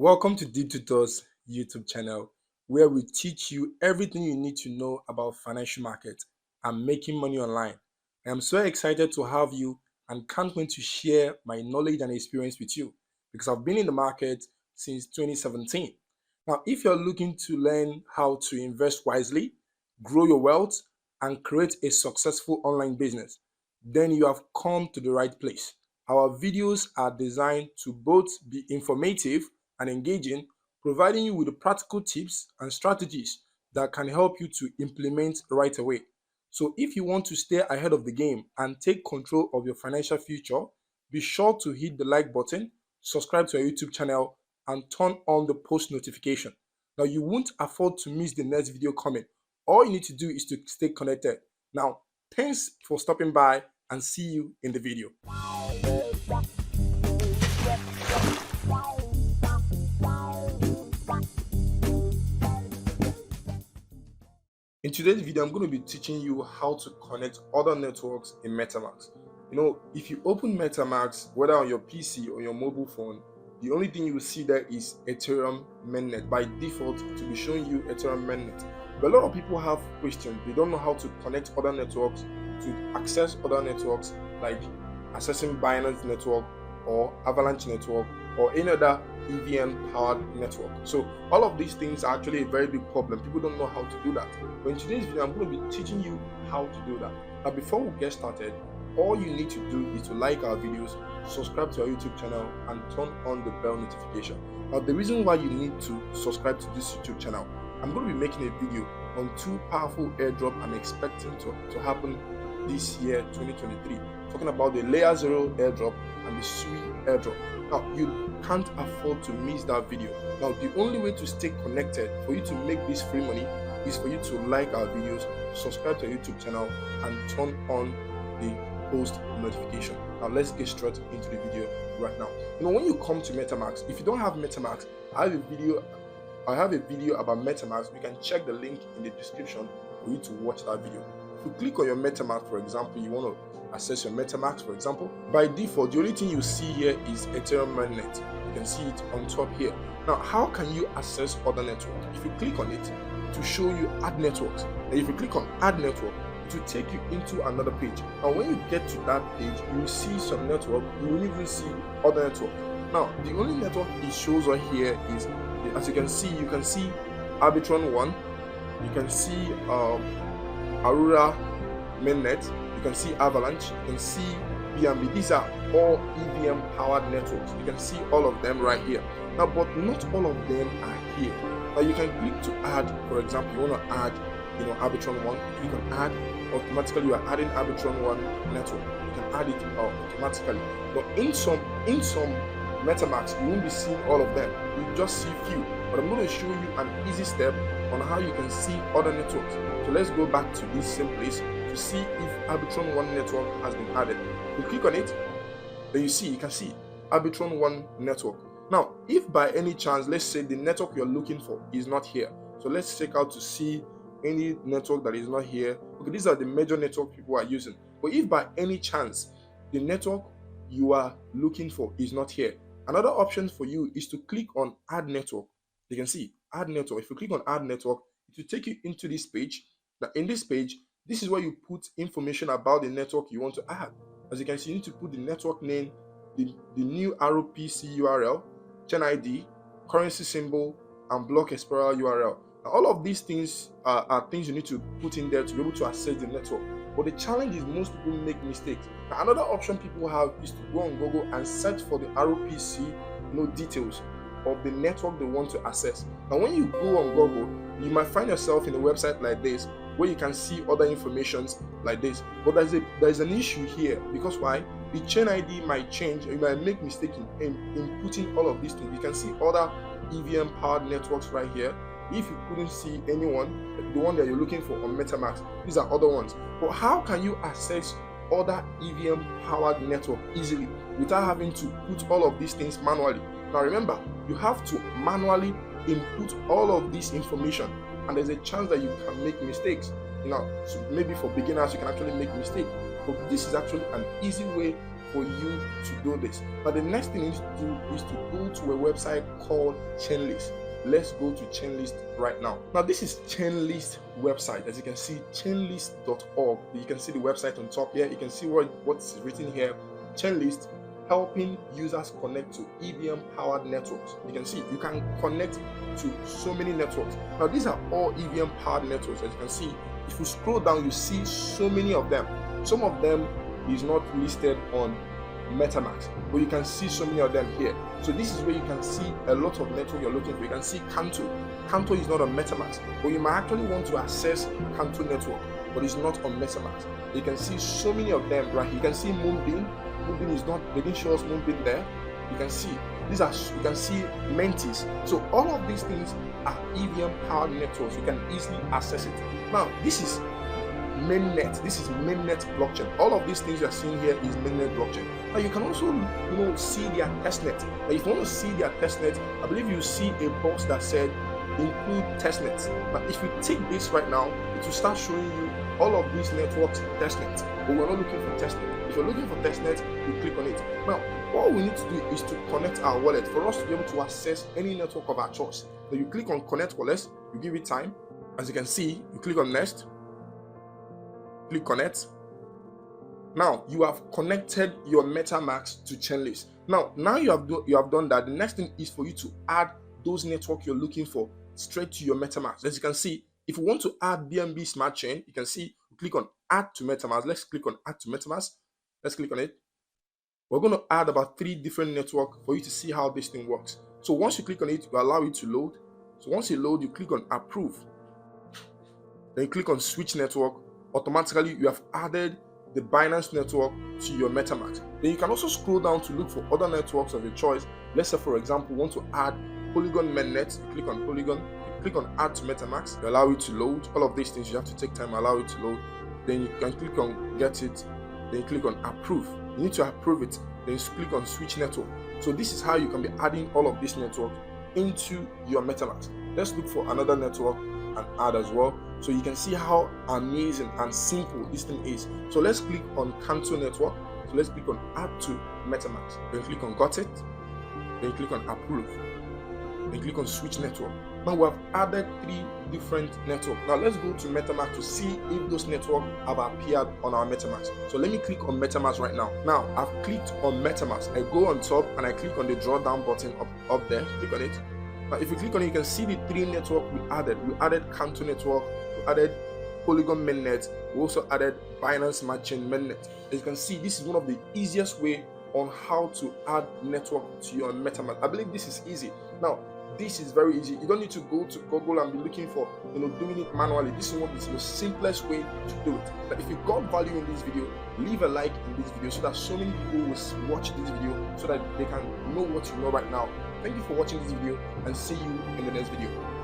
Welcome to DTutors YouTube channel, where we teach you everything you need to know about financial markets and making money online. I am so excited to have you and can't wait to share my knowledge and experience with you because I've been in the market since 2017. Now, if you're looking to learn how to invest wisely, grow your wealth, and create a successful online business, then you have come to the right place. Our videos are designed to both be informative and engaging, providing you with the practical tips and strategies that can help you to implement right away. So, if you want to stay ahead of the game and take control of your financial future, be sure to hit the like button, subscribe to our YouTube channel, and turn on the post notification. Now, you won't afford to miss the next video coming. All you need to do is to stay connected. Now, thanks for stopping by and see you in the video. In today's video, I'm going to be teaching you how to connect other networks in MetaMask. If you open MetaMask, whether on your PC or your mobile phone, the only thing you will see there is Ethereum mainnet. By default, to be showing you Ethereum mainnet. But a lot of people have questions. They don't know how to connect other networks, to access other networks, like accessing Binance network or Avalanche network or any other EVM powered network. So all of these things are actually a very big problem. People don't know how to do that. But in today's video, I'm going to be teaching you how to do that. Now, before we get started, all you need to do is to like our videos, subscribe to our YouTube channel, and turn on the bell notification. Now, the reason why you need to subscribe to this YouTube channel, I'm going to be making a video on two powerful airdrop I'm expecting to happen this year, 2023. Talking about the Layer 0 airdrop and the SUI airdrop. Now, you can't afford to miss that video. Now, the only way to stay connected for you to make this free money is for you to like our videos, subscribe to our YouTube channel, and turn on the post notification. Now, let's get straight into the video right now. When you come to MetaMask, if you don't have MetaMask, I have a video about MetaMask. You can check the link in the description for you to watch that video. If you click on your MetaMask, for example, you want to access your MetaMask, for example, by default, the only thing you see here is Ethereum mainnet. You can see it on top here. Now, how can you access other networks? If you click on it to show you add networks, and if you click on add network, it will take you into another page. And when you get to that page, you will see some network. You will even see other network. Now, the only network it shows right here is, as you can see Arbitron 1, you can see Aurora mainnet, you can see Avalanche, you can see BNB. These are all EVM powered networks. You can see all of them right here. Now, but not all of them are here. Now, you can click to add. For example, you want to add Arbitron 1, you can add automatically. You are adding Arbitron 1 network, you can add it automatically. But in some MetaMask, you won't be seeing all of them, you just see few. But I'm going to show you an easy step on how you can see other networks. So let's go back to this same place to see if Arbitron 1 network has been added. You click on it, then you can see Arbitron 1 network. Now, if by any chance, let's say the network you're looking for is not here, so let's check out to see any network that is not here. Okay, these are the major network people are using. But if by any chance the network you are looking for is not here, another option for you is to click on add network. You can see add network. If you click on add network, it will take you into this page. Now, in this page, this is where you put information about the network you want to add. As you can see, you need to put the network name, the new RPC URL, chain ID, currency symbol, and block explorer URL. Now, all of these things are things you need to put in there to be able to access the network. But the challenge is most people make mistakes. Now, another option people have is to go on Google and search for the RPC details of the network they want to access. Now, when you go on Google, you might find yourself in a website like this where you can see other informations like this. But there's an issue here, because why? The chain ID might change. You might make mistake in putting all of these things. You can see other EVM powered networks right here. If you couldn't see anyone, the one that you're looking for on MetaMask, these are other ones. But how can you access other EVM powered network easily without having to put all of these things manually? Now remember, you have to manually input all of this information, and there's a chance that you can make mistakes. So maybe for beginners you can actually make mistakes, but this is actually an easy way for you to do this. Now the next thing you need to do is to go to a website called Chainlist. Let's go to Chainlist right now. Now this is Chainlist website. As you can see, chainlist.org. You can see the website on top here. You can see what's written here. Chainlist, helping users connect to EVM powered networks. You can see you can connect to so many networks. Now these are all EVM powered networks. As you can see, if you scroll down, you see so many of them. Some of them is not listed on MetaMask, but you can see so many of them here. So this is where you can see a lot of network you're looking for. You can see Canto. Canto is not on MetaMask, but you might actually want to access Canto network, but it's not on MetaMask. You can see so many of them right here. You can see Moonbeam. Moonbeam is not, they didn't show us Moonbeam there. You can see these are, you can see Mentis. So all of these things are EVM powered networks. You can easily access it. Now this is mainnet. This is mainnet blockchain. All of these things you're seeing here is mainnet blockchain. Now you can also see their testnet. Now if you want to see their testnet, I believe you see a box that said include testnets. Now if you take this right now, it will start showing you all of these networks testnets. But we're not looking for testnet. If you're looking for testnet, you click on it. Now what we need to do is to connect our wallet for us to be able to access any network of our choice. Now you click on connect wallet, you give it time. As you can see, you click on next. Click connect. Now you have connected your MetaMask to Chainlist. Now you have done that. The next thing is for you to add those networks you're looking for straight to your MetaMask. As you can see, if you want to add BNB Smart Chain, you can see you click on add to MetaMask. Let's click on add to MetaMask. Let's click on it. We're going to add about 3 different networks for you to see how this thing works. So once you click on it, you allow it to load. So once you load, you click on approve. Then you click on switch network. Automatically you have added the Binance network to your MetaMask. Then you can also scroll down to look for other networks of your choice. Let's say for example, want to add Polygon mainnet. You click on Polygon, you click on add to MetaMask, you allow it to load. All of these things you have to take time, allow it to load. Then you can click on get it, then you click on approve. You need to approve it, then you click on switch network. So this is how you can be adding all of this network into your MetaMask. Let's look for another network and add as well, so you can see how amazing and simple this thing is. So let's click on Canto network. So let's click on add to MetaMask, then click on got it, then click on approve, then click on switch network. Now we have added 3 different networks. Now let's go to MetaMask to see if those networks have appeared on our MetaMask. So let me click on MetaMask right now. Now I've clicked on MetaMask. I go on top and I click on the draw down button up there. Click on it. Now if you click on it, you can see the 3 networks we added. We added Canto network, we added Polygon mainnet, we also added Binance Smart Chain mainnet. As you can see, this is one of the easiest way on how to add network to your MetaMask. I believe this is easy. Now this is very easy. You don't need to go to Google and be looking for doing it manually. This is what is the simplest way to do it. Now if you got value in this video, leave a like in this video so that so many people will watch this video so that they can know what you know right now. Thank you for watching this video and see you in the next video.